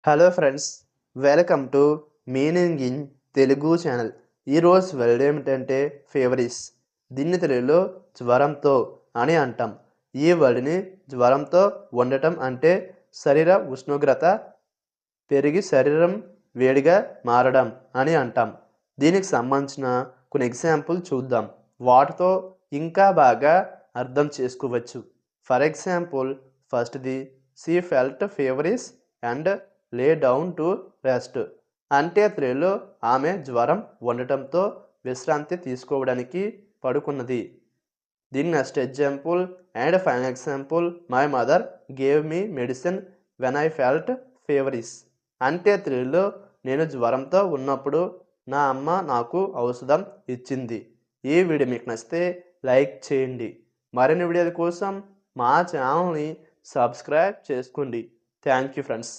Hello friends, welcome to meaning in Telugu channel. ఈరోజు word ఏమిటంటే feverish. దీన్ని తెలుగులో జ్వరంతో అని అంటాం. ఈ వర్డ్ని జ్వరంతో ఉండటం అంటే శరీర ఉష్ణోగ్రత పెరిగి శరీరం వేడిగా మారడం అని అంటాం. దీనికి సంబంధించిన కొన్ని ఎగ్జాంపుల్ చూద్దాం. వాటితో ఇంకా బాగా అర్థం చేసుకోవచ్చు. ఫర్ ఎగ్జాంపుల్, ఫస్ట్ది, she felt feverish and lay down to rest. అంటే తెలుగులో ఆమె జ్వరం ఉండటంతో విశ్రాంతి తీసుకోవడానికి పడుకున్నది. దీని next example and final example, my mother gave me medicine when I felt feverish. అంటే తెలుగులో నేను జ్వరంతో ఉన్నప్పుడు నా అమ్మ నాకు ఔషధం ఇచ్చింది. ఈ వీడియో మీకు నచ్చితే లైక్ చేయండి. మరిన్ని వీడియోల కోసం మా ఛానల్ని సబ్స్క్రైబ్ చేసుకోండి. Thank you friends.